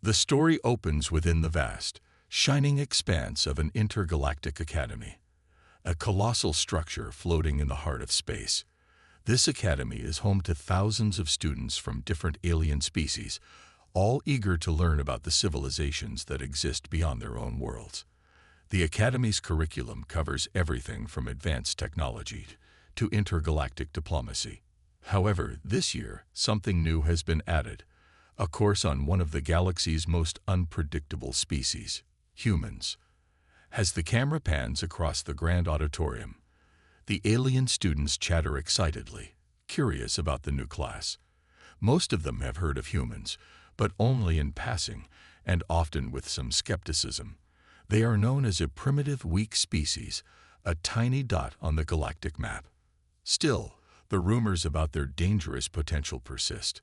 The story opens within the vast, shining expanse of an intergalactic academy, a colossal structure floating in the heart of space. This academy is home to thousands of students from different alien species, all eager to learn about the civilizations that exist beyond their own worlds. The academy's curriculum covers everything from advanced technology to intergalactic diplomacy. However, this year, something new has been added, a course on one of the galaxy's most unpredictable species, humans. As the camera pans across the grand auditorium, the alien students chatter excitedly, curious about the new class. Most of them have heard of humans, but only in passing, and often with some skepticism. They are known as a primitive, weak species, a tiny dot on the galactic map. Still, the rumors about their dangerous potential persist.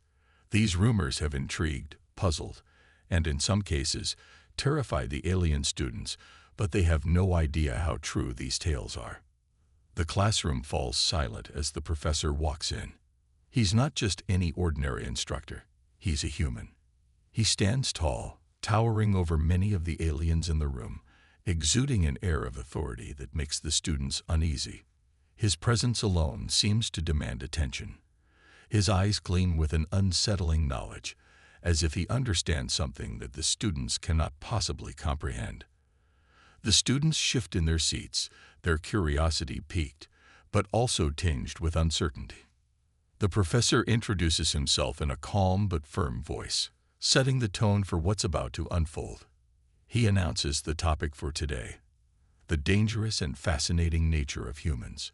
These rumors have intrigued, puzzled, and in some cases, terrified the alien students, but they have no idea how true these tales are. The classroom falls silent as the professor walks in. He's not just any ordinary instructor. He's a human. He stands tall, towering over many of the aliens in the room, exuding an air of authority that makes the students uneasy. His presence alone seems to demand attention. His eyes gleam with an unsettling knowledge, as if he understands something that the students cannot possibly comprehend. The students shift in their seats, their curiosity piqued, but also tinged with uncertainty. The professor introduces himself in a calm but firm voice, setting the tone for what's about to unfold. He announces the topic for today: the dangerous and fascinating nature of humans.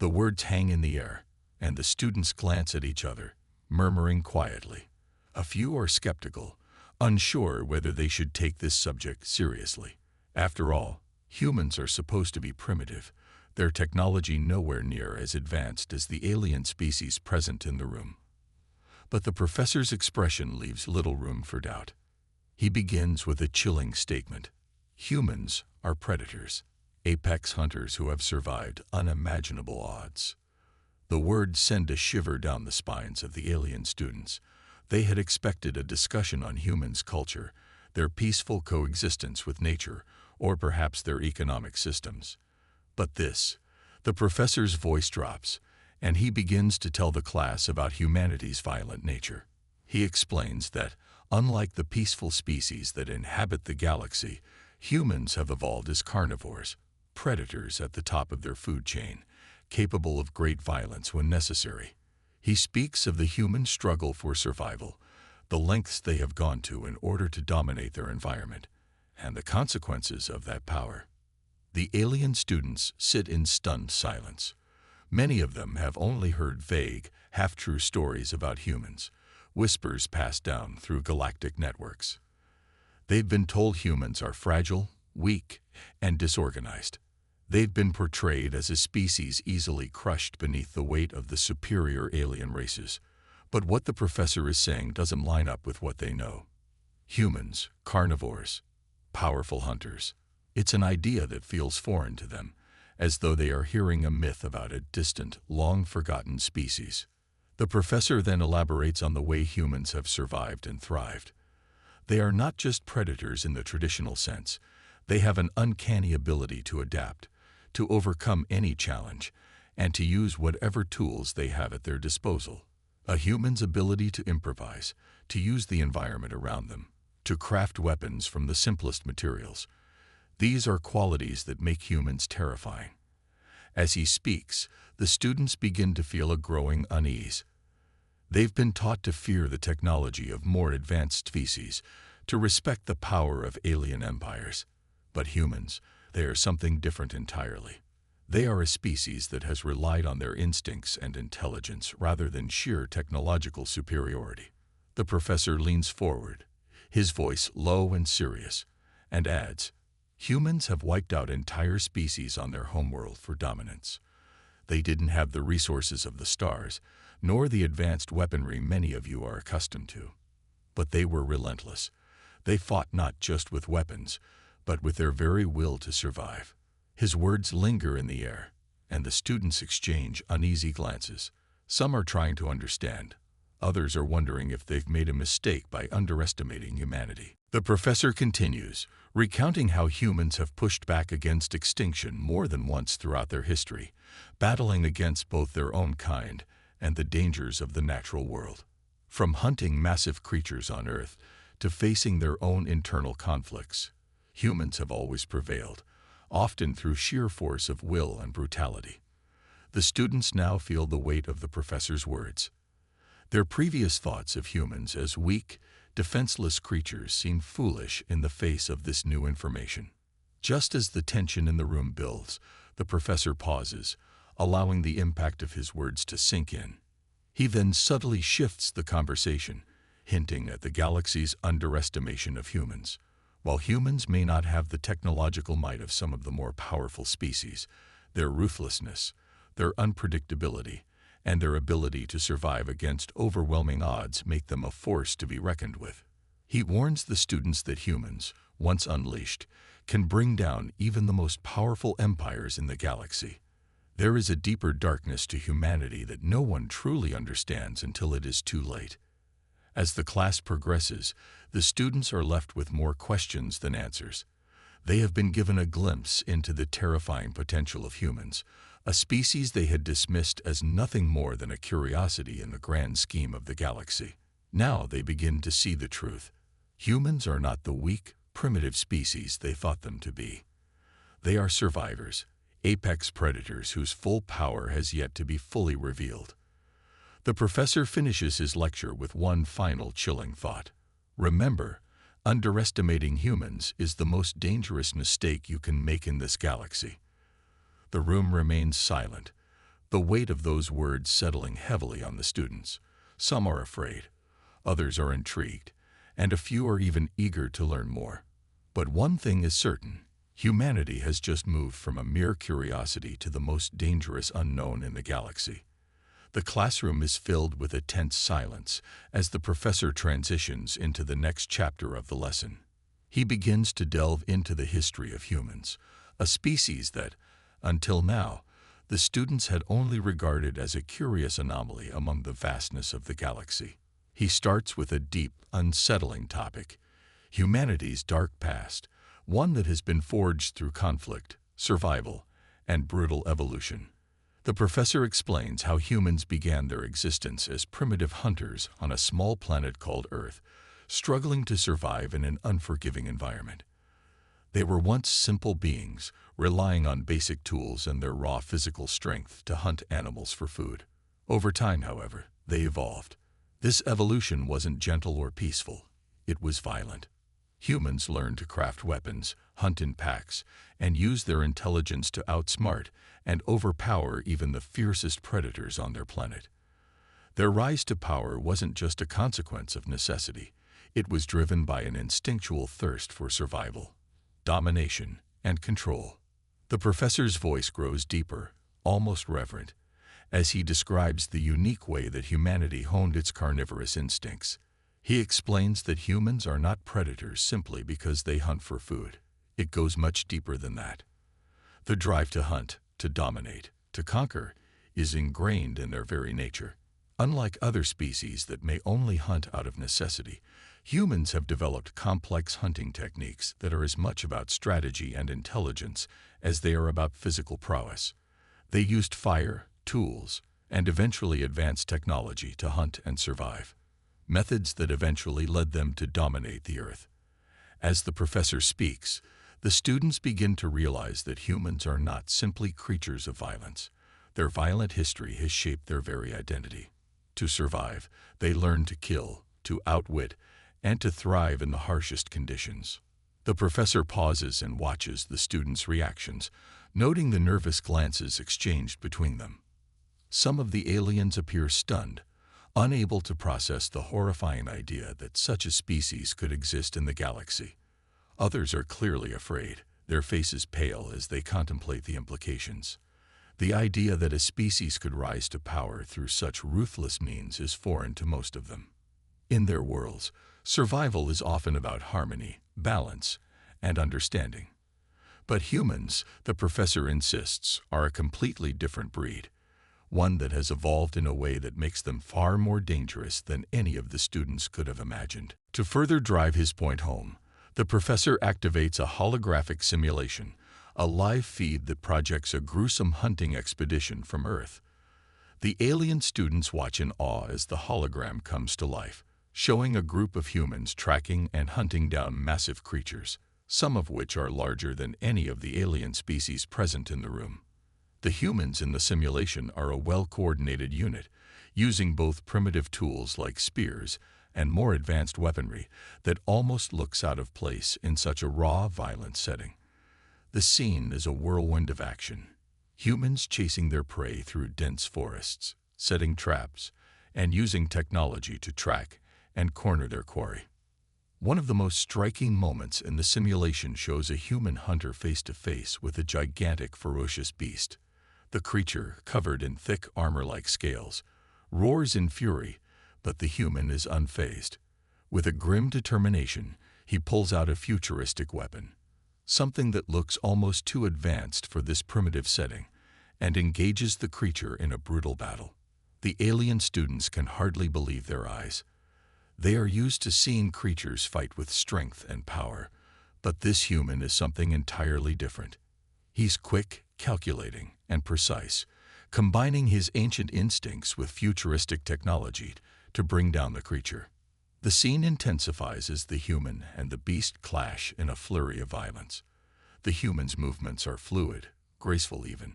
The words hang in the air, and the students glance at each other, murmuring quietly. A few are skeptical, unsure whether they should take this subject seriously. After all, humans are supposed to be primitive, their technology nowhere near as advanced as the alien species present in the room. But the professor's expression leaves little room for doubt. He begins with a chilling statement. Humans are predators, apex hunters who have survived unimaginable odds. The words send a shiver down the spines of the alien students. They had expected a discussion on humans' culture, their peaceful coexistence with nature, or perhaps their economic systems. But the professor's voice drops, and he begins to tell the class about humanity's violent nature. He explains that, unlike the peaceful species that inhabit the galaxy, humans have evolved as carnivores, predators at the top of their food chain, capable of great violence when necessary. He speaks of the human struggle for survival, the lengths they have gone to in order to dominate their environment, and the consequences of that power. The alien students sit in stunned silence. Many of them have only heard vague, half-true stories about humans, whispers passed down through galactic networks. They've been told humans are fragile, weak, and disorganized. They've been portrayed as a species easily crushed beneath the weight of the superior alien races. But what the professor is saying doesn't line up with what they know. Humans, carnivores, powerful hunters. It's an idea that feels foreign to them, as though they are hearing a myth about a distant, long-forgotten species. The professor then elaborates on the way humans have survived and thrived. They are not just predators in the traditional sense. They have an uncanny ability to adapt, to overcome any challenge, and to use whatever tools they have at their disposal. A human's ability to improvise, to use the environment around them, to craft weapons from the simplest materials. These are qualities that make humans terrifying. As he speaks, the students begin to feel a growing unease. They've been taught to fear the technology of more advanced species, to respect the power of alien empires. But humans, they are something different entirely. They are a species that has relied on their instincts and intelligence rather than sheer technological superiority. The professor leans forward, his voice low and serious, and adds, humans have wiped out entire species on their homeworld for dominance. They didn't have the resources of the stars, nor the advanced weaponry many of you are accustomed to. But they were relentless. They fought not just with weapons, but with their very will to survive. His words linger in the air, and the students exchange uneasy glances. Some are trying to understand, Others are wondering if they've made a mistake by underestimating humanity. The professor continues, recounting how humans have pushed back against extinction more than once throughout their history, battling against both their own kind and the dangers of the natural world. From hunting massive creatures on Earth to facing their own internal conflicts, humans have always prevailed, often through sheer force of will and brutality. The students now feel the weight of the professor's words. Their previous thoughts of humans as weak, defenseless creatures seem foolish in the face of this new information. Just as the tension in the room builds, the professor pauses, allowing the impact of his words to sink in. He then subtly shifts the conversation, hinting at the galaxy's underestimation of humans. While humans may not have the technological might of some of the more powerful species, their ruthlessness, their unpredictability, and their ability to survive against overwhelming odds make them a force to be reckoned with. He warns the students that humans, once unleashed, can bring down even the most powerful empires in the galaxy. There is a deeper darkness to humanity that no one truly understands until it is too late. As the class progresses, the students are left with more questions than answers. They have been given a glimpse into the terrifying potential of humans, a species they had dismissed as nothing more than a curiosity in the grand scheme of the galaxy. Now they begin to see the truth. Humans are not the weak, primitive species they thought them to be. They are survivors, apex predators whose full power has yet to be fully revealed. The professor finishes his lecture with one final chilling thought. Remember, underestimating humans is the most dangerous mistake you can make in this galaxy. The room remains silent, the weight of those words settling heavily on the students. Some are afraid, others are intrigued, and a few are even eager to learn more. But one thing is certain, humanity has just moved from a mere curiosity to the most dangerous unknown in the galaxy. The classroom is filled with a tense silence as the professor transitions into the next chapter of the lesson. He begins to delve into the history of humans, a species that, until now, the students had only regarded as a curious anomaly among the vastness of the galaxy. He starts with a deep, unsettling topic, humanity's dark past, one that has been forged through conflict, survival, and brutal evolution. The professor explains how humans began their existence as primitive hunters on a small planet called Earth, struggling to survive in an unforgiving environment. They were once simple beings, relying on basic tools and their raw physical strength to hunt animals for food. Over time, however, they evolved. This evolution wasn't gentle or peaceful. It was violent. Humans learned to craft weapons, hunt in packs, and use their intelligence to outsmart and overpower even the fiercest predators on their planet. Their rise to power wasn't just a consequence of necessity. It was driven by an instinctual thirst for survival, domination, and control. The professor's voice grows deeper, almost reverent, as he describes the unique way that humanity honed its carnivorous instincts. He explains that humans are not predators simply because they hunt for food. It goes much deeper than that. The drive to hunt, to dominate, to conquer, is ingrained in their very nature. Unlike other species that may only hunt out of necessity, humans have developed complex hunting techniques that are as much about strategy and intelligence as they are about physical prowess. They used fire, tools, and eventually advanced technology to hunt and survive, methods that eventually led them to dominate the Earth. As the professor speaks, the students begin to realize that humans are not simply creatures of violence. Their violent history has shaped their very identity. To survive, they learn to kill, to outwit, and to thrive in the harshest conditions. The professor pauses and watches the students' reactions, noting the nervous glances exchanged between them. Some of the aliens appear stunned, unable to process the horrifying idea that such a species could exist in the galaxy. Others are clearly afraid, their faces pale as they contemplate the implications. The idea that a species could rise to power through such ruthless means is foreign to most of them. In their worlds, survival is often about harmony, balance, and understanding. But humans, the professor insists, are a completely different breed. one that has evolved in a way that makes them far more dangerous than any of the students could have imagined. To further drive his point home, the professor activates a holographic simulation, a live feed that projects a gruesome hunting expedition from Earth. The alien students watch in awe as the hologram comes to life, showing a group of humans tracking and hunting down massive creatures, some of which are larger than any of the alien species present in the room. The humans in the simulation are a well-coordinated unit, using both primitive tools like spears and more advanced weaponry that almost looks out of place in such a raw, violent setting. The scene is a whirlwind of action. Humans chasing their prey through dense forests, setting traps, and using technology to track and corner their quarry. One of the most striking moments in the simulation shows a human hunter face-to-face with a gigantic, ferocious beast. The creature, covered in thick armor-like scales, roars in fury, but the human is unfazed. With a grim determination, he pulls out a futuristic weapon, something that looks almost too advanced for this primitive setting, and engages the creature in a brutal battle. The alien students can hardly believe their eyes. They are used to seeing creatures fight with strength and power, but this human is something entirely different. He's quick, calculating, and precise, combining his ancient instincts with futuristic technology to bring down the creature. The scene intensifies as the human and the beast clash in a flurry of violence. The human's movements are fluid, graceful even,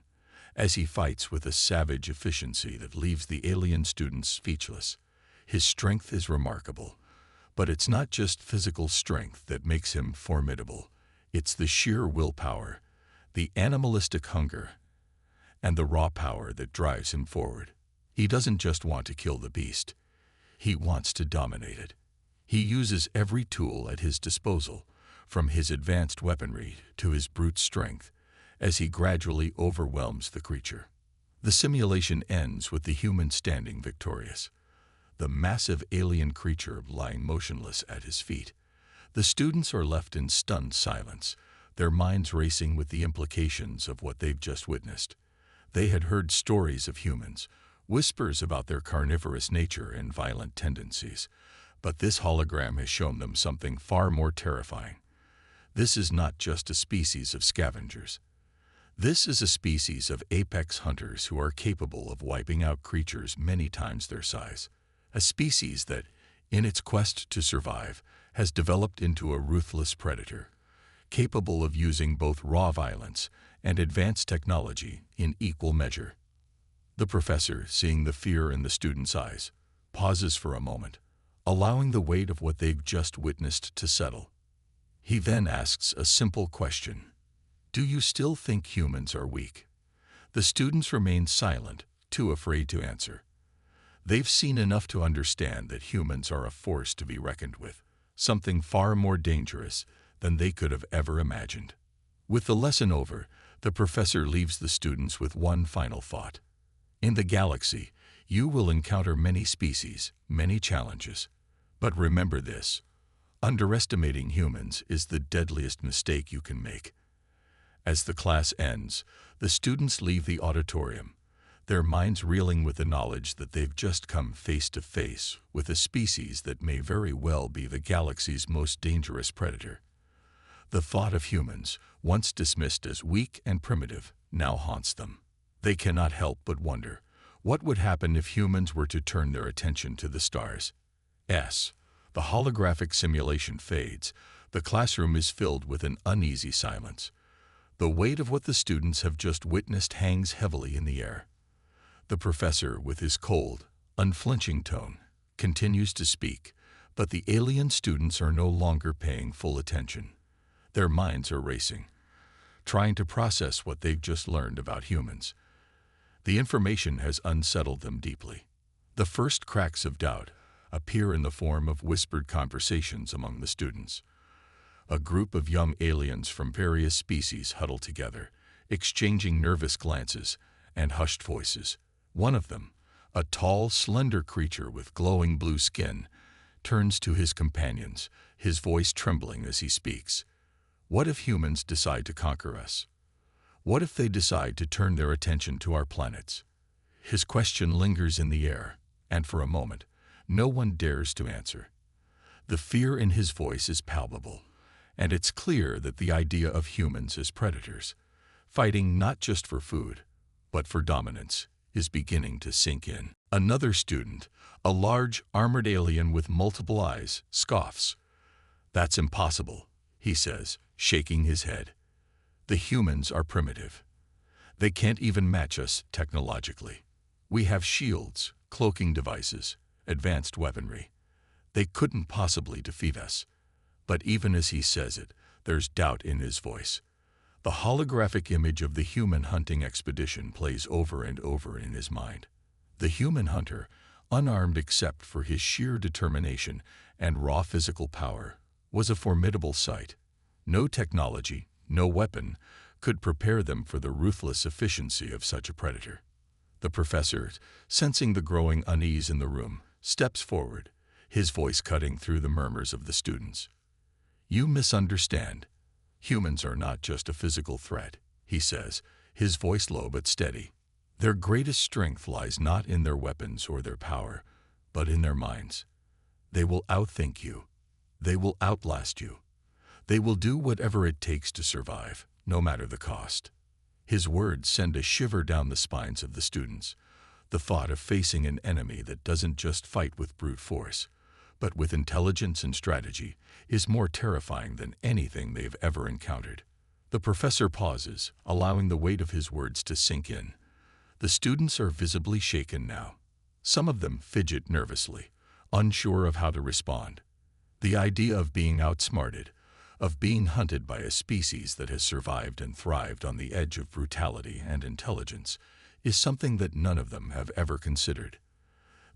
as he fights with a savage efficiency that leaves the alien student speechless. His strength is remarkable, but it's not just physical strength that makes him formidable. It's the sheer willpower, the animalistic hunger, and the raw power that drives him forward. He doesn't just want to kill the beast. He wants to dominate it. He uses every tool at his disposal, from his advanced weaponry to his brute strength, as he gradually overwhelms the creature. The simulation ends with the human standing victorious, the massive alien creature lying motionless at his feet. The students are left in stunned silence, their minds racing with the implications of what they've just witnessed. They had heard stories of humans, whispers about their carnivorous nature and violent tendencies, but this hologram has shown them something far more terrifying. This is not just a species of scavengers. This is a species of apex hunters who are capable of wiping out creatures many times their size. A species that, in its quest to survive, has developed into a ruthless predator, capable of using both raw violence and advanced technology in equal measure. The professor, seeing the fear in the student's eyes, pauses for a moment, allowing the weight of what they've just witnessed to settle. He then asks a simple question. Do you still think humans are weak? The students remain silent, too afraid to answer. They've seen enough to understand that humans are a force to be reckoned with, something far more dangerous than they could have ever imagined. With the lesson over, the professor leaves the students with one final thought. In the galaxy, you will encounter many species, many challenges. But remember this: underestimating humans is the deadliest mistake you can make. As the class ends, the students leave the auditorium, their minds reeling with the knowledge that they've just come face to face with a species that may very well be the galaxy's most dangerous predator. The thought of humans, once dismissed as weak and primitive, now haunts them. They cannot help but wonder, what would happen if humans were to turn their attention to the stars? The holographic simulation fades. The classroom is filled with an uneasy silence. The weight of what the students have just witnessed hangs heavily in the air. The professor, with his cold, unflinching tone, continues to speak, but the alien students are no longer paying full attention. Their minds are racing, trying to process what they've just learned about humans. The information has unsettled them deeply. The first cracks of doubt appear in the form of whispered conversations among the students. A group of young aliens from various species huddle together, exchanging nervous glances and hushed voices. One of them, a tall, slender creature with glowing blue skin, turns to his companions, his voice trembling as he speaks. What if humans decide to conquer us? What if they decide to turn their attention to our planets? His question lingers in the air, and for a moment, no one dares to answer. The fear in his voice is palpable, and it's clear that the idea of humans as predators, fighting not just for food, but for dominance, is beginning to sink in. Another student, a large, armored alien with multiple eyes, scoffs. "That's impossible," he says, shaking his head. "The humans are primitive. They can't even match us technologically. We have shields, cloaking devices, advanced weaponry. They couldn't possibly defeat us." But even as he says it, there's doubt in his voice. The holographic image of the human hunting expedition plays over and over in his mind. The human hunter, unarmed except for his sheer determination and raw physical power, was a formidable sight. No technology, no weapon, could prepare them for the ruthless efficiency of such a predator. The professor, sensing the growing unease in the room, steps forward, his voice cutting through the murmurs of the students. "You misunderstand. Humans are not just a physical threat," he says, his voice low but steady. "Their greatest strength lies not in their weapons or their power, but in their minds. They will outthink you. They will outlast you. They will do whatever it takes to survive, no matter the cost." His words send a shiver down the spines of the students. The thought of facing an enemy that doesn't just fight with brute force, but with intelligence and strategy, is more terrifying than anything they've ever encountered. The professor pauses, allowing the weight of his words to sink in. The students are visibly shaken now. Some of them fidget nervously, unsure of how to respond. The idea of being outsmarted, of being hunted by a species that has survived and thrived on the edge of brutality and intelligence, is something that none of them have ever considered.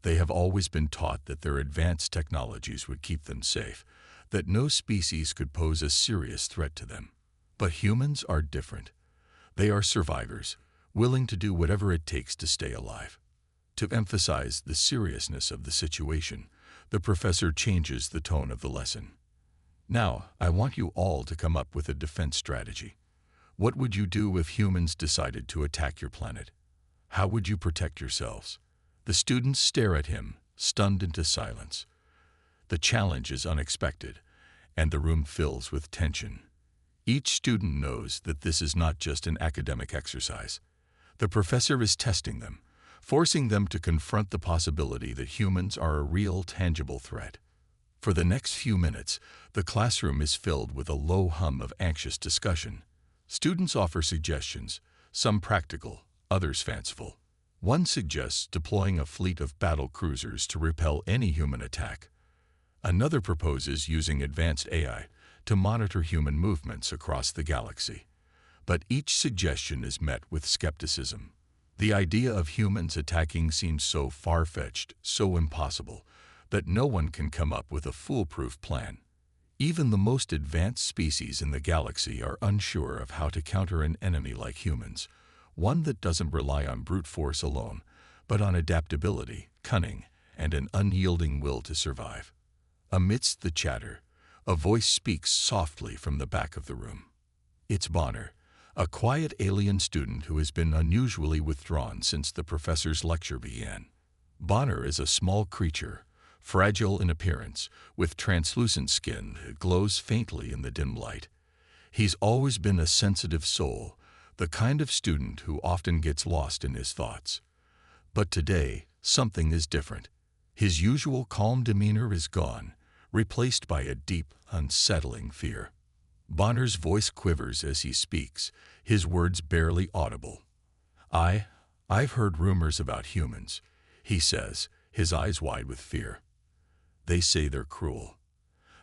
They have always been taught that their advanced technologies would keep them safe, that no species could pose a serious threat to them. But humans are different. They are survivors, willing to do whatever it takes to stay alive. To emphasize the seriousness of the situation, the professor changes the tone of the lesson. "Now, I want you all to come up with a defense strategy. What would you do if humans decided to attack your planet? How would you protect yourselves?" The students stare at him, stunned into silence. The challenge is unexpected, and the room fills with tension. Each student knows that this is not just an academic exercise. The professor is testing them, forcing them to confront the possibility that humans are a real, tangible threat. For the next few minutes, the classroom is filled with a low hum of anxious discussion. Students offer suggestions, some practical, others fanciful. One suggests deploying a fleet of battle cruisers to repel any human attack. Another proposes using advanced AI to monitor human movements across the galaxy. But each suggestion is met with skepticism. The idea of humans attacking seems so far-fetched, so impossible, that no one can come up with a foolproof plan. Even the most advanced species in the galaxy are unsure of how to counter an enemy like humans, one that doesn't rely on brute force alone, but on adaptability, cunning, and an unyielding will to survive. Amidst the chatter, a voice speaks softly from the back of the room. It's Bonner, a quiet alien student who has been unusually withdrawn since the professor's lecture began. Bonner is a small creature, fragile in appearance, with translucent skin that glows faintly in the dim light. He's always been a sensitive soul, the kind of student who often gets lost in his thoughts. But today, something is different. His usual calm demeanor is gone, replaced by a deep, unsettling fear. Bonner's voice quivers as he speaks, his words barely audible. I've heard rumors about humans," he says, his eyes wide with fear. "They say they're cruel,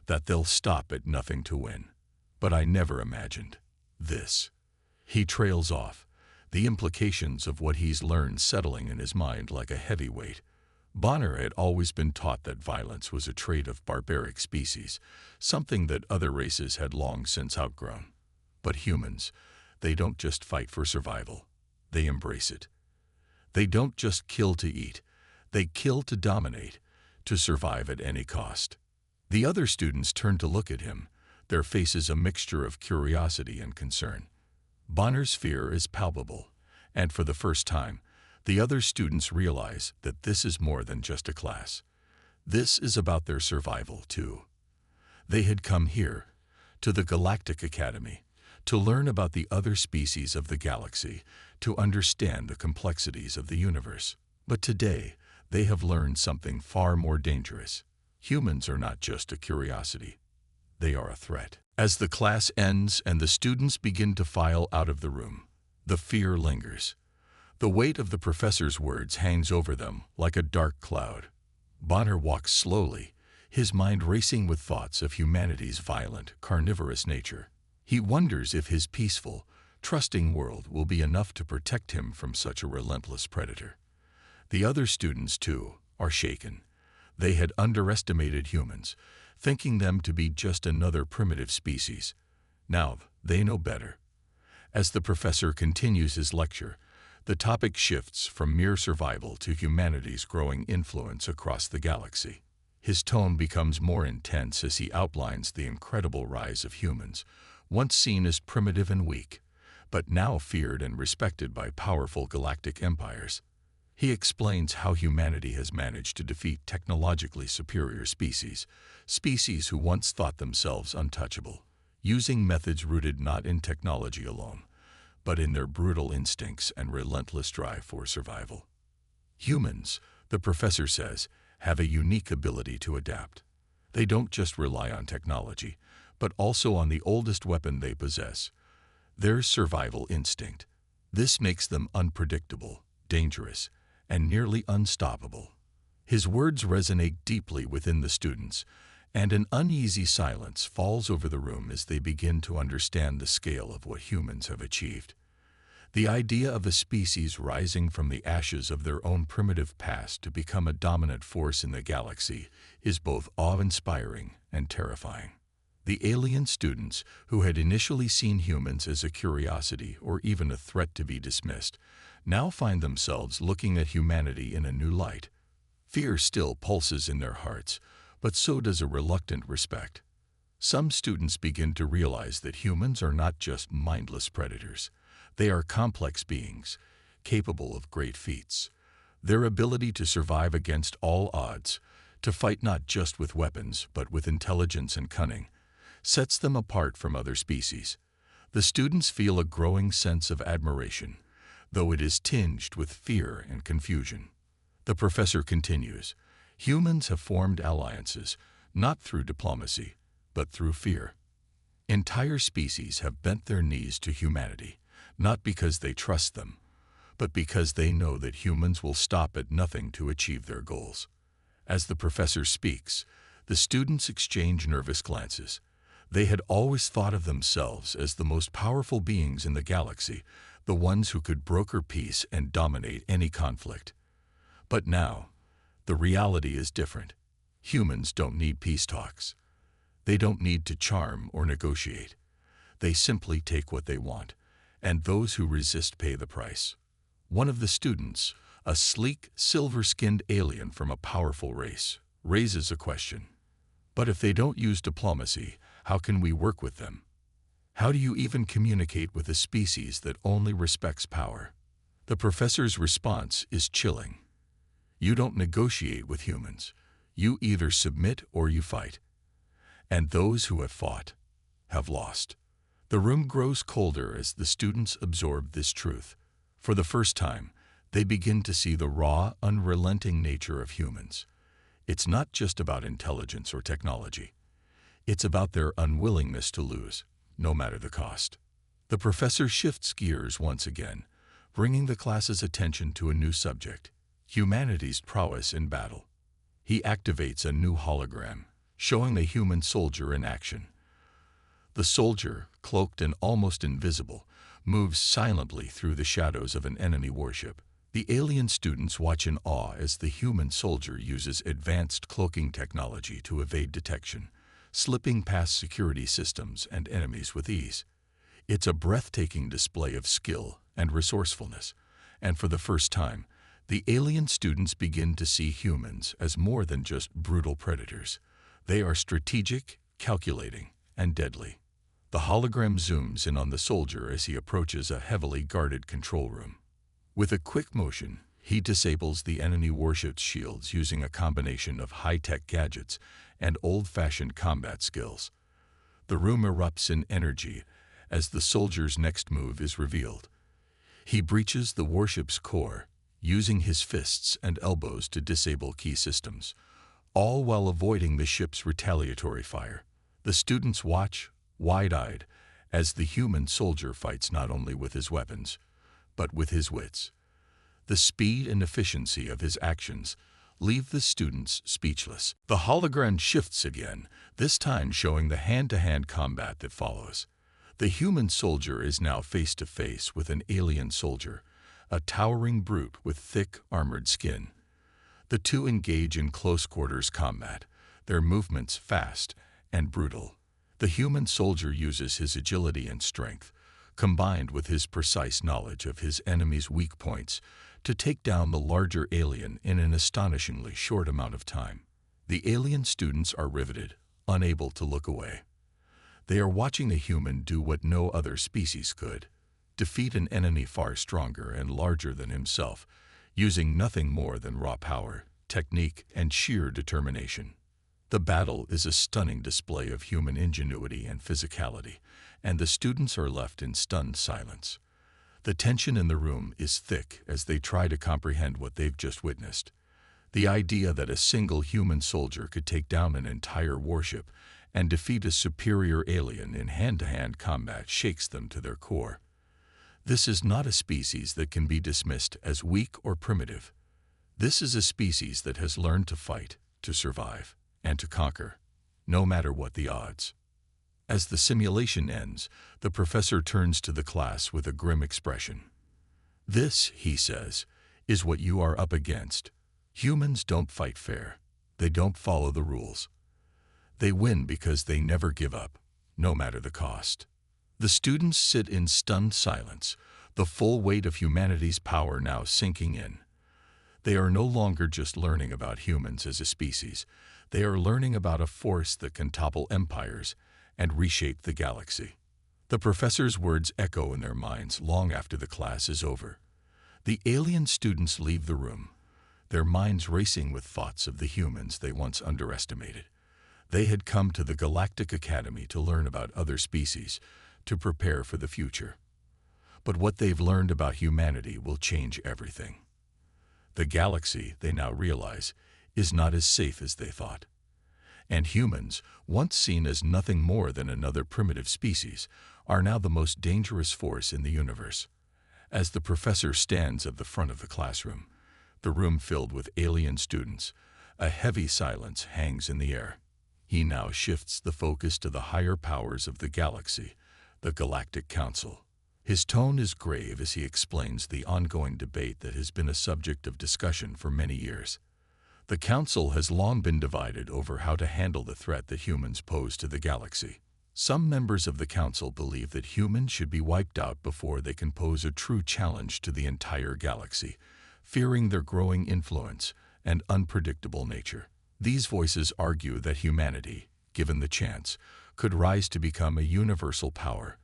that they'll stop at nothing to win. But I never imagined this." He trails off, the implications of what he's learned settling in his mind like a heavy weight. Bonner had always been taught that violence was a trait of barbaric species, something that other races had long since outgrown. But humans, they don't just fight for survival, they embrace it. They don't just kill to eat, they kill to dominate, to survive at any cost. The other students turn to look at him, their faces a mixture of curiosity and concern. Bonner's fear is palpable, and for the first time, The other students realize that this is more than just a class. This is about their survival, too. They had come here, to the Galactic Academy, to learn about the other species of the galaxy, to understand the complexities of the universe. But today, they have learned something far more dangerous. Humans are not just a curiosity. They are a threat. As the class ends and the students begin to file out of the room, the fear lingers. The weight of the professor's words hangs over them like a dark cloud. Bonner walks slowly, his mind racing with thoughts of humanity's violent, carnivorous nature. He wonders if his peaceful, trusting world will be enough to protect him from such a relentless predator. The other students, too, are shaken. They had underestimated humans, thinking them to be just another primitive species. Now they know better. As the professor continues his lecture, the topic shifts from mere survival to humanity's growing influence across the galaxy. His tone becomes more intense as he outlines the incredible rise of humans, once seen as primitive and weak, but now feared and respected by powerful galactic empires. He explains how humanity has managed to defeat technologically superior species who once thought themselves untouchable, using methods rooted not in technology alone, but in their brutal instincts and relentless drive for survival. Humans, the professor says, have a unique ability to adapt. They don't just rely on technology, but also on the oldest weapon they possess, their survival instinct. This makes them unpredictable, dangerous, and nearly unstoppable. His words resonate deeply within the students, and an uneasy silence falls over the room as they begin to understand the scale of what humans have achieved. The idea of a species rising from the ashes of their own primitive past to become a dominant force in the galaxy is both awe-inspiring and terrifying. The alien students, who had initially seen humans as a curiosity or even a threat to be dismissed, now find themselves looking at humanity in a new light. Fear still pulses in their hearts, but so does a reluctant respect. Some students begin to realize that humans are not just mindless predators. They are complex beings, capable of great feats. Their ability to survive against all odds, to fight not just with weapons but with intelligence and cunning, sets them apart from other species. The students feel a growing sense of admiration, though it is tinged with fear and confusion. The professor continues, humans have formed alliances, not through diplomacy, but through fear. Entire species have bent their knees to humanity, not because they trust them, but because they know that humans will stop at nothing to achieve their goals. As the professor speaks, the students exchange nervous glances. They had always thought of themselves as the most powerful beings in the galaxy, the ones who could broker peace and dominate any conflict. But now, the reality is different. Humans don't need peace talks. They don't need to charm or negotiate. They simply take what they want, and those who resist pay the price. One of the students, a sleek, silver-skinned alien from a powerful race, raises a question. But if they don't use diplomacy, how can we work with them? How do you even communicate with a species that only respects power? The professor's response is chilling. You don't negotiate with humans. You either submit or you fight. And those who have fought have lost. The room grows colder as the students absorb this truth. For the first time, they begin to see the raw, unrelenting nature of humans. It's not just about intelligence or technology. It's about their unwillingness to lose, no matter the cost. The professor shifts gears once again, bringing the class's attention to a new subject, humanity's prowess in battle. He activates a new hologram, showing a human soldier in action. The soldier, cloaked and almost invisible, moves silently through the shadows of an enemy warship. The alien students watch in awe as the human soldier uses advanced cloaking technology to evade detection, slipping past security systems and enemies with ease. It's a breathtaking display of skill and resourcefulness, and for the first time, the alien students begin to see humans as more than just brutal predators. They are strategic, calculating, and deadly. The hologram zooms in on the soldier as he approaches a heavily guarded control room. With a quick motion, He disables the enemy warship's shields using a combination of high-tech gadgets and old-fashioned combat skills. The room erupts in energy as the soldier's next move is revealed. He breaches the warship's core, using his fists and elbows to disable key systems, all while avoiding the ship's retaliatory fire. The students watch, wide-eyed, as the human soldier fights not only with his weapons, but with his wits. The speed and efficiency of his actions leave the students speechless. The hologram shifts again, this time showing the hand-to-hand combat that follows. The human soldier is now face-to-face with an alien soldier, a towering brute with thick, armored skin. The two engage in close-quarters combat, their movements fast and brutal. The human soldier uses his agility and strength, combined with his precise knowledge of his enemy's weak points, to take down the larger alien in an astonishingly short amount of time. The alien students are riveted, unable to look away. They are watching the human do what no other species could: defeat an enemy far stronger and larger than himself, using nothing more than raw power, technique, and sheer determination. The battle is a stunning display of human ingenuity and physicality, and the students are left in stunned silence. The tension in the room is thick as they try to comprehend what they've just witnessed. The idea that a single human soldier could take down an entire warship and defeat a superior alien in hand-to-hand combat shakes them to their core. This is not a species that can be dismissed as weak or primitive. This is a species that has learned to fight, to survive, and to conquer, no matter what the odds. As the simulation ends, the professor turns to the class with a grim expression. "This," he says, "is what you are up against. Humans don't fight fair. They don't follow the rules. They win because they never give up, no matter the cost." The students sit in stunned silence, the full weight of humanity's power now sinking in. They are no longer just learning about humans as a species. They are learning about a force that can topple empires and reshape the galaxy. The professor's words echo in their minds long after the class is over. The alien students leave the room, their minds racing with thoughts of the humans they once underestimated. They had come to the Galactic Academy to learn about other species, to prepare for the future. But what they've learned about humanity will change everything. The galaxy, they now realize, is not as safe as they thought. And humans, once seen as nothing more than another primitive species, are now the most dangerous force in the universe. As the professor stands at the front of the classroom, the room filled with alien students, a heavy silence hangs in the air. He now shifts the focus to the higher powers of the galaxy, the Galactic Council. His tone is grave as he explains the ongoing debate that has been a subject of discussion for many years. The Council has long been divided over how to handle the threat that humans pose to the galaxy. Some members of the Council believe that humans should be wiped out before they can pose a true challenge to the entire galaxy, fearing their growing influence and unpredictable nature. These voices argue that humanity, given the chance, could rise to become a universal power,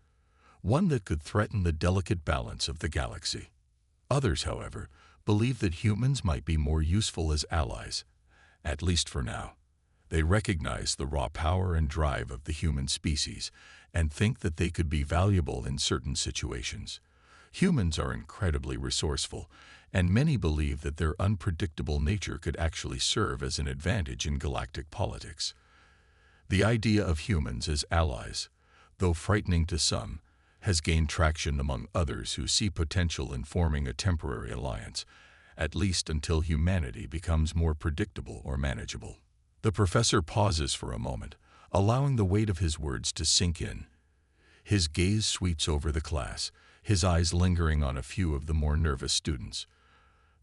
one that could threaten the delicate balance of the galaxy. Others, however, believe that humans might be more useful as allies, at least for now. They recognize the raw power and drive of the human species and think that they could be valuable in certain situations. Humans are incredibly resourceful, and many believe that their unpredictable nature could actually serve as an advantage in galactic politics. The idea of humans as allies, though frightening to some, has gained traction among others who see potential in forming a temporary alliance, at least until humanity becomes more predictable or manageable. The professor pauses for a moment, allowing the weight of his words to sink in. His gaze sweeps over the class, his eyes lingering on a few of the more nervous students.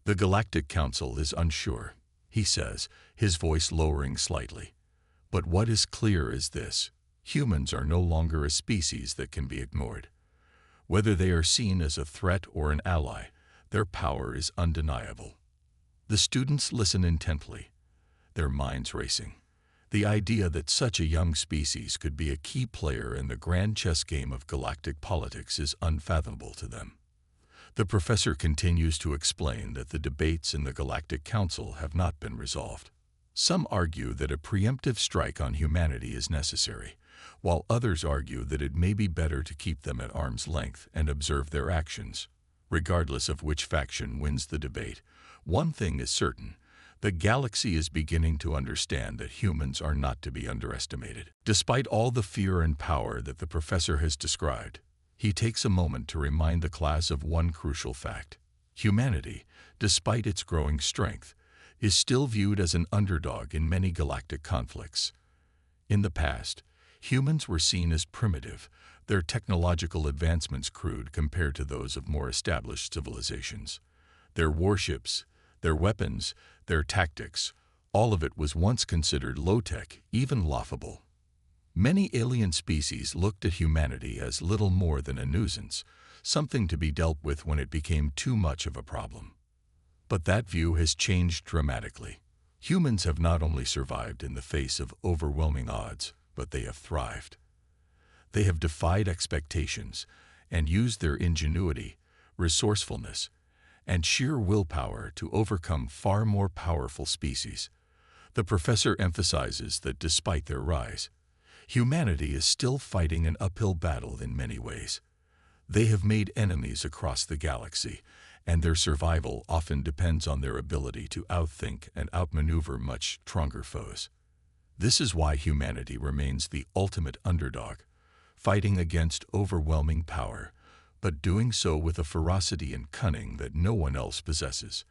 "The Galactic Council is unsure," he says, his voice lowering slightly. "But what is clear is this: humans are no longer a species that can be ignored. Whether they are seen as a threat or an ally, their power is undeniable." The students listen intently, their minds racing. The idea that such a young species could be a key player in the grand chess game of galactic politics is unfathomable to them. The professor continues to explain that the debates in the Galactic Council have not been resolved. Some argue that a preemptive strike on humanity is necessary, while others argue that it may be better to keep them at arm's length and observe their actions. Regardless of which faction wins the debate, one thing is certain: the galaxy is beginning to understand that humans are not to be underestimated. Despite all the fear and power that the professor has described, he takes a moment to remind the class of one crucial fact. Humanity, despite its growing strength, is still viewed as an underdog in many galactic conflicts. In the past, humans were seen as primitive, their technological advancements crude compared to those of more established civilizations. Their warships, their weapons, their tactics, all of it was once considered low-tech, even laughable. Many alien species looked at humanity as little more than a nuisance, something to be dealt with when it became too much of a problem. But that view has changed dramatically. Humans have not only survived in the face of overwhelming odds, but they have thrived. They have defied expectations and used their ingenuity, resourcefulness, and sheer willpower to overcome far more powerful species. The professor emphasizes that despite their rise, humanity is still fighting an uphill battle in many ways. They have made enemies across the galaxy, and their survival often depends on their ability to outthink and outmaneuver much stronger foes. This is why humanity remains the ultimate underdog, fighting against overwhelming power, but doing so with a ferocity and cunning that no one else possesses.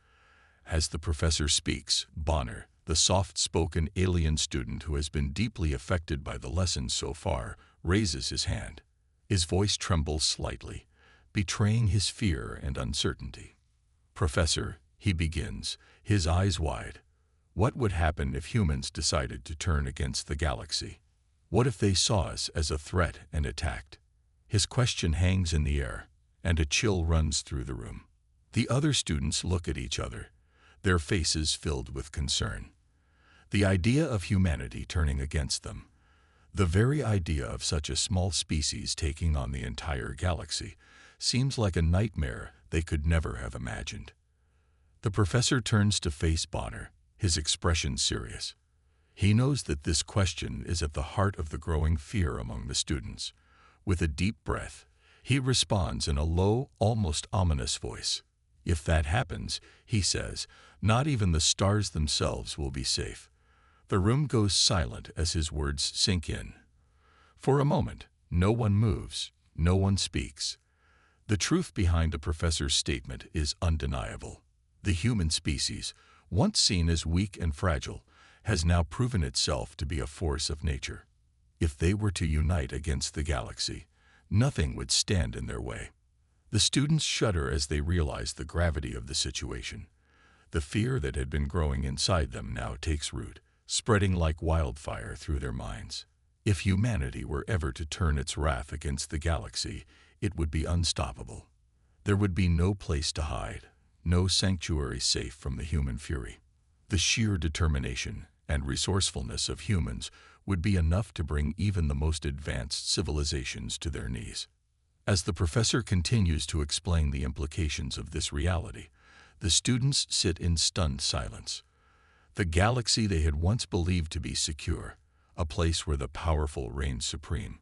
As the professor speaks, Bonner, the soft-spoken alien student who has been deeply affected by the lessons so far, raises his hand. His voice trembles slightly, betraying his fear and uncertainty. "Professor," he begins, his eyes wide, "what would happen if humans decided to turn against the galaxy? What if they saw us as a threat and attacked?" His question hangs in the air, and a chill runs through the room. The other students look at each other, their faces filled with concern. The idea of humanity turning against them, the very idea of such a small species taking on the entire galaxy, seems like a nightmare they could never have imagined. The professor turns to face Bonner, his expression serious. He knows that this question is at the heart of the growing fear among the students. With a deep breath, he responds in a low, almost ominous voice. "If that happens," he says, "not even the stars themselves will be safe." The room goes silent as his words sink in. For a moment, no one moves, no one speaks. The truth behind the professor's statement is undeniable. The human species, once seen as weak and fragile, has now proven itself to be a force of nature. If they were to unite against the galaxy, nothing would stand in their way. The students shudder as they realize the gravity of the situation. The fear that had been growing inside them now takes root, spreading like wildfire through their minds. If humanity were ever to turn its wrath against the galaxy, it would be unstoppable. There would be no place to hide, no sanctuary safe from the human fury. The sheer determination and resourcefulness of humans would be enough to bring even the most advanced civilizations to their knees. As the professor continues to explain the implications of this reality, the students sit in stunned silence. The galaxy they had once believed to be secure, a place where the powerful reigned supreme,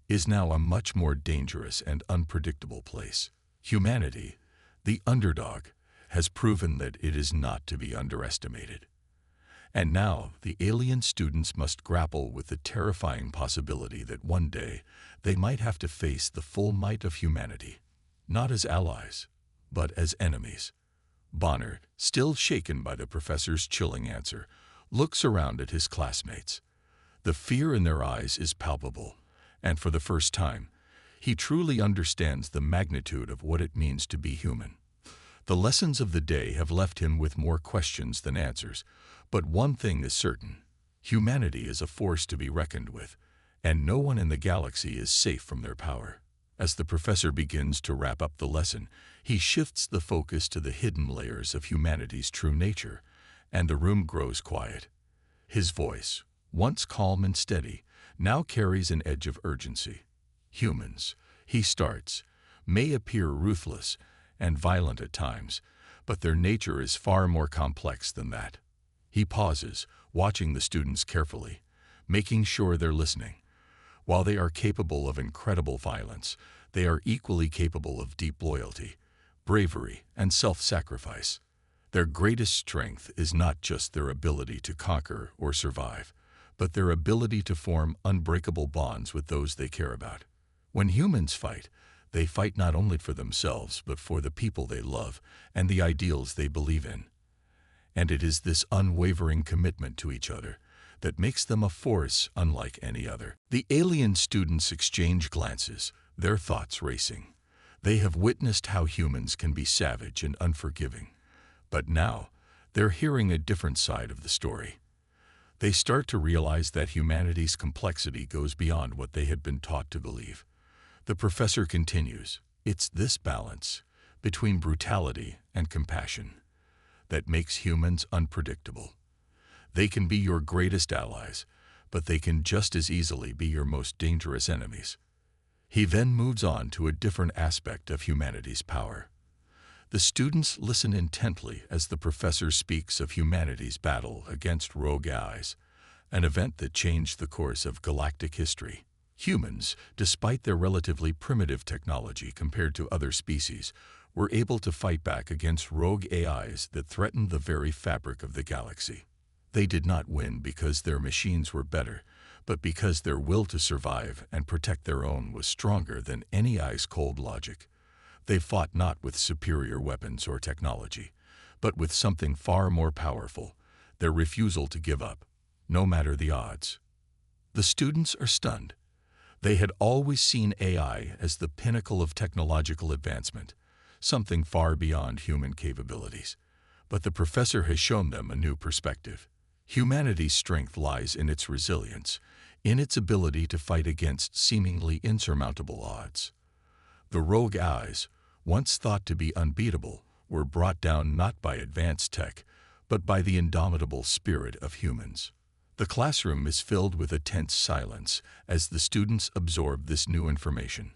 is now a much more dangerous and unpredictable place. Humanity, the underdog, has proven that it is not to be underestimated. And now the alien students must grapple with the terrifying possibility that one day they might have to face the full might of humanity, not as allies, but as enemies. Bonner, still shaken by the professor's chilling answer, looks around at his classmates. The fear in their eyes is palpable, and for the first time, he truly understands the magnitude of what it means to be human. The lessons of the day have left him with more questions than answers, but one thing is certain: humanity is a force to be reckoned with, and no one in the galaxy is safe from their power. As the professor begins to wrap up the lesson, he shifts the focus to the hidden layers of humanity's true nature, and the room grows quiet. His voice, once calm and steady, now carries an edge of urgency. "Humans," he starts, "may appear ruthless, and violent at times, but their nature is far more complex than that. He pauses, watching the students carefully, making sure they're listening. While they are capable of incredible violence, they are equally capable of deep loyalty, bravery, and self-sacrifice. Their greatest strength is not just their ability to conquer or survive, but their ability to form unbreakable bonds with those they care about. When humans fight, they fight not only for themselves, but for the people they love and the ideals they believe in. And it is this unwavering commitment to each other that makes them a force unlike any other. The alien students exchange glances, their thoughts racing. They have witnessed how humans can be savage and unforgiving. But now, they're hearing a different side of the story. They start to realize that humanity's complexity goes beyond what they had been taught to believe. The professor continues, "It's this balance between brutality and compassion that makes humans unpredictable. They can be your greatest allies, but they can just as easily be your most dangerous enemies." He then moves on to a different aspect of humanity's power. The students listen intently as the professor speaks of humanity's battle against rogue AIs, an event that changed the course of galactic history. Humans, despite their relatively primitive technology compared to other species, were able to fight back against rogue AIs that threatened the very fabric of the galaxy. They did not win because their machines were better, but because their will to survive and protect their own was stronger than any ice-cold logic. They fought not with superior weapons or technology, but with something far more powerful, their refusal to give up, no matter the odds. The students are stunned. They had always seen AI as the pinnacle of technological advancement, something far beyond human capabilities. But the professor has shown them a new perspective. Humanity's strength lies in its resilience, in its ability to fight against seemingly insurmountable odds. The rogue AIs, once thought to be unbeatable, were brought down not by advanced tech, but by the indomitable spirit of humans. The classroom is filled with a tense silence as the students absorb this new information.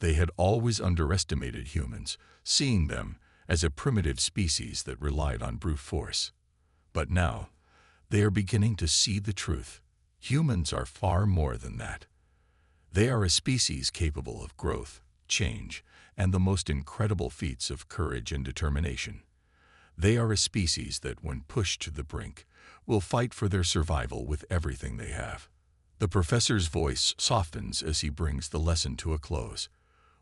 They had always underestimated humans, seeing them as a primitive species that relied on brute force. But now, they are beginning to see the truth. Humans are far more than that. They are a species capable of growth, change, and the most incredible feats of courage and determination. They are a species that, when pushed to the brink, will fight for their survival with everything they have. The professor's voice softens as he brings the lesson to a close.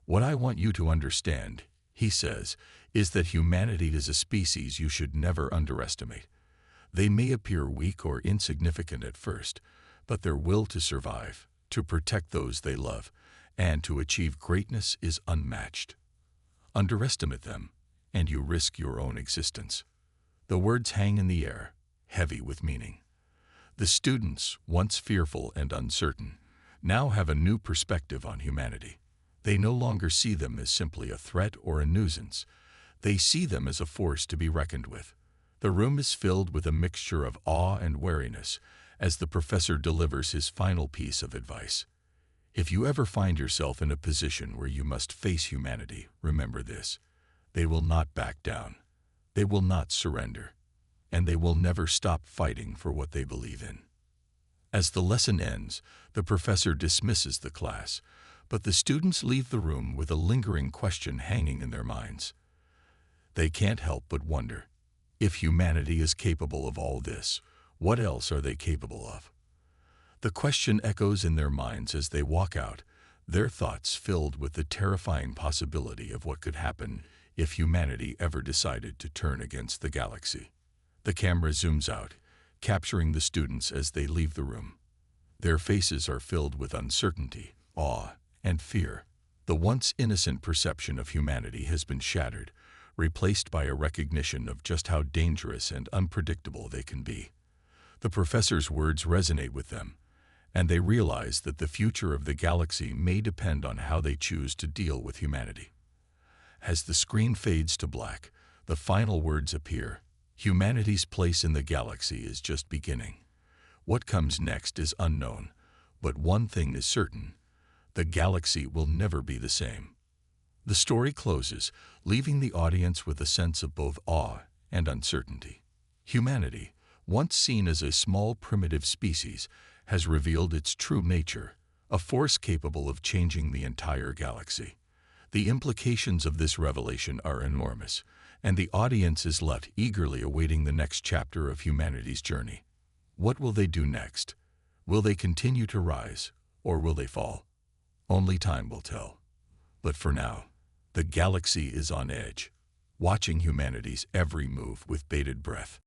"What I want you to understand," he says, "is that humanity is a species you should never underestimate. They may appear weak or insignificant at first, but their will to survive, to protect those they love, and to achieve greatness is unmatched. Underestimate them, and you risk your own existence." The words hang in the air, heavy with meaning. The students, once fearful and uncertain, now have a new perspective on humanity. They no longer see them as simply a threat or a nuisance. They see them as a force to be reckoned with. The room is filled with a mixture of awe and wariness as the professor delivers his final piece of advice. If you ever find yourself in a position where you must face humanity, remember this: they will not back down, they will not surrender, and they will never stop fighting for what they believe in. As the lesson ends, the professor dismisses the class, but the students leave the room with a lingering question hanging in their minds. They can't help but wonder, if humanity is capable of all this, what else are they capable of? The question echoes in their minds as they walk out, their thoughts filled with the terrifying possibility of what could happen if humanity ever decided to turn against the galaxy. The camera zooms out, capturing the students as they leave the room. Their faces are filled with uncertainty, awe, and fear. The once innocent perception of humanity has been shattered, replaced by a recognition of just how dangerous and unpredictable they can be. The professor's words resonate with them, and they realize that the future of the galaxy may depend on how they choose to deal with humanity. As the screen fades to black, the final words appear. Humanity's place in the galaxy is just beginning. What comes next is unknown, but one thing is certain: the galaxy will never be the same. The story closes, leaving the audience with a sense of both awe and uncertainty. Humanity, once seen as a small primitive species, has revealed its true nature, a force capable of changing the entire galaxy. The implications of this revelation are enormous, and the audience is left eagerly awaiting the next chapter of humanity's journey. What will they do next? Will they continue to rise, or will they fall? Only time will tell. But for now, the galaxy is on edge, watching humanity's every move with bated breath.